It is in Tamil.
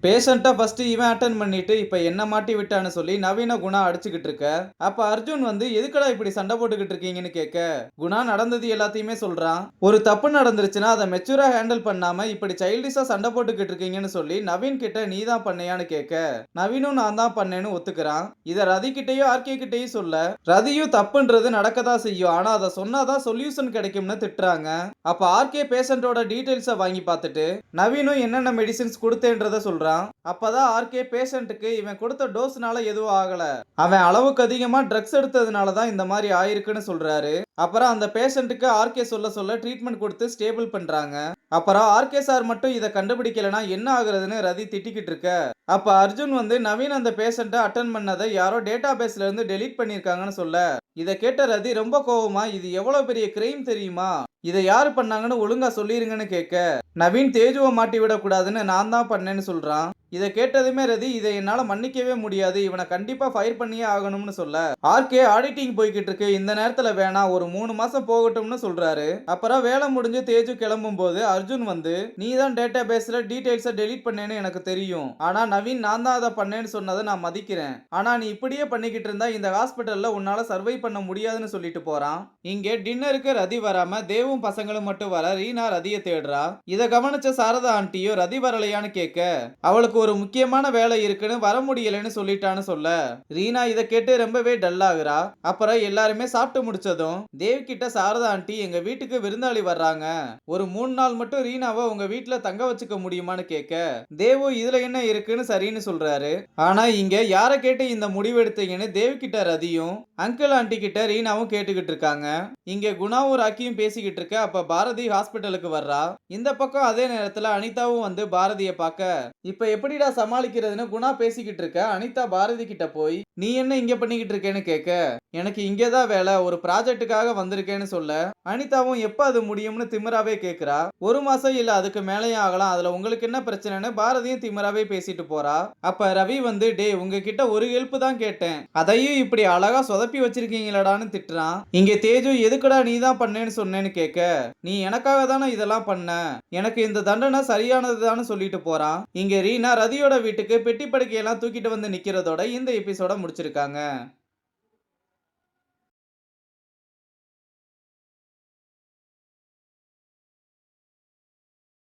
பேஷண்ட்டை ஃபர்ஸ்ட் இவன் அட்டன் பண்ணிட்டு இப்ப என்ன மாட்டி விட்டான்னு சொல்லி நவீன குணா அடிச்சுக்கிட்டு இருக்க. அப்ப அர்ஜுன் வந்து எதுக்குடா இப்படி சண்டை போட்டுக்கிட்டு இருக்கீங்கன்னு கேட்க, குணா நடந்தது எல்லாத்தையுமே சொல்றான். ஒரு தப்பு நடந்துருச்சுன்னா அதை மெச்சூரா ஹேண்டில் பண்ணாம இப்படி சைல்டிஷா சண்டை போட்டுக்கிட்டு இருக்கீங்கன்னு சொல்லி நவீன் கிட்ட நீ தான் பண்ணையான்னு கேட்க, நவீனும் நான் தான் பண்ணேன்னு ஒத்துக்கிறான். இத ரதி கிட்டயும் ஆர்கே கிட்டயும் சொல்ல, ரதியும் தப்புன்றது நடக்கதான் செய்யும், ஆனா அதை சொன்னாதான் சொல்யூஷன் கிடைக்கும்னு திட்டுறாங்க. அப்ப ஆர்கே பேஷண்டோட டீடைல்ஸை வாங்கி பார்த்துட்டு நவீனும் என்னென்ன மெடிசின்ஸ் கொடுத்தேன்றத சொல்றான். அப்பதான் ஆர்கே பேஷண்ட்டுக்கு இவன் கொடுத்த டோஸ்னால எதுவும் ஆகல, அவன் அளவுக்கு அதிகமா ட்ரக்ஸ் எடுத்ததுனால தான் இந்த மாதிரி ஆயிருக்குன்னு சொல்றாரு. அப்புறம் அந்த பேஷண்ட்டுக்கு ஆர்கே சொல்ல சொல்ல ட்ரீட்மெண்ட் கொடுத்து ஸ்டேபிள் பண்றாங்க. அப்புறம் ஆர்கே சார் மட்டும் இதை கண்டுபிடிக்கலனா என்ன ஆகுறதுன்னு ரதி திட்டிக்கிட்டு இருக்க. அப்ப அர்ஜுன் வந்து நவீன் அந்த பேஷண்ட்டை அட்டன் பண்ணதை யாரோ டேட்டா பேஸ்ல இருந்து டெலீட் பண்ணிருக்காங்கன்னு சொல்ல, இதை கேட்ட ரதி ரொம்ப கோவமா இது எவ்வளவு பெரிய கிரைம் தெரியுமா, இதை யாரு பண்ணாங்கன்னு ஒழுங்கா சொல்லிருங்கன்னு கேட்க, நவீன் தேஜுவை மாட்டி விடக்கூடாதுன்னு நான் தான் பண்ணேன்னு சொல்றான். இதை கேட்டதுமே ரதி இதை என்னால மன்னிக்கவே முடியாது, இவனை கண்டிப்பா ஃபயர் பண்ணியே ஆகணும்னு சொல்ல, ஆர்கே ஆடிட்டிங் போய்கிட்டு இருக்கு, இந்த நேரத்துல வேணா ஒரு 3 மாசம் போகட்டும்னு சொல்றாரு. அப்புறம் வேலை முடிஞ்சு தேஜு கிளம்பும் போது அர்ஜுன் வந்து நீ தான் டேட்டா பேஸ்ல டீடைல்ஸை டெலீட் பண்ணேன்னு எனக்கு தெரியும், ஆனா நவீன் நான் தான் அதை பண்ணேன்னு சொன்னதை நான் மதிக்கிறேன், ஆனா நீ இப்படியே பண்ணிக்கிட்டு இருந்தா இந்த ஹாஸ்பிட்டல்ல உன்னால சர்வை பண்ண முடியாதுன்னு சொல்லிட்டு போறான். இங்கே டின்னருக்கு ரதி வராம தேவும் பசங்களும் மட்டும் வர ரீனா ரதியை தேடுறா. இதை கவனிச்ச சாரதா ஆண்டியும் ரதி வரலையான்னு கேட்க, அவளுக்கு ஒரு முக்கியமான வேலை இருக்குன்னு வர முடியலன்னு சொல்லிட்டான்னு சொல்ல, ரீனா இதை கேட்டு ரொம்பவே டல் ஆகுறா. அப்புறம் எல்லாருமே சாப்பிட்டு முடிச்சதும் தேவ் கிட்ட சாரதா ஆண்டி எங்க வீட்டுக்கு விருந்தாளி வர்றாங்க, ஒரு 3 நாள் மட்டும் ரீனாவை உங்க வீட்டுல தங்க வச்சுக்க முடியுமான்னு கேட்க, தேவு இதுல என்ன இருக்குன்னு சரின்னு சொல்றாரு. ஆனா இங்க யாரை கேட்டு இந்த முடிவு எடுத்தீங்கன்னு தேவ் கிட்ட ரதியும் அங்கிள் ஆண்டி கிட்ட ரீனாவும் கேட்டுக்கிட்டு இருக்காங்க. இங்க குணாவும் ராக்கியும் பேசிக்கிட்டு இருக்க. அப்ப பாரதி ஹாஸ்பிட்டலுக்கு வர்றா. இந்த பக்கம் அதே நேரத்துல அனிதாவும் வந்து பாரதியை பார்க்க, இப்ப எப்படிடா சமாளிக்கிறதுன்னு குணா பேசிக்கிட்டு இருக்க. அனிதா பாரதி கிட்ட போய் நீ என்ன இங்க பண்ணிக்கிட்டு இருக்கேன்னு கேட்க, எனக்கு இங்கதான் வேலை, ஒரு ப்ராஜெக்டுக்காக வந்திருக்கேன்னு சொல்ல, அனிதாவும் எப்ப அது முடியும்னு திமிராவே கேக்குறா. 1 மாசம் இல்ல அதுக்கு மேலேயும் ஆகலாம், அதுல உங்களுக்கு என்ன பிரச்சனைன்னு பாரதியும் திமிராவே பேசிட்டு போறா. அப்ப ரவி வந்து டே உங்ககிட்ட ஒரு ஹெல்ப் தான் கேட்டேன், அதையும் இப்படி அழகா சொதப்பி வச்சிருக்கீங்களடான்னு திட்டுறான். இங்க தேஜு எதுக்குடா நீ தான் பண்ணேன்னு சொன்னேன்னு கேட்க, நீ எனக்காக தானே இதெல்லாம் பண்ண, எனக்கு இந்த தண்டனை சரியானதுதான்னு சொல்லிட்டு போறான். இங்க ரீனா ரதியோட வீட்டுக்கு பெட்டி படுக்கையெல்லாம் தூக்கிட்டு வந்து நிக்கிறதோட இந்த எபிசோட முடிச்சிருக்காங்க.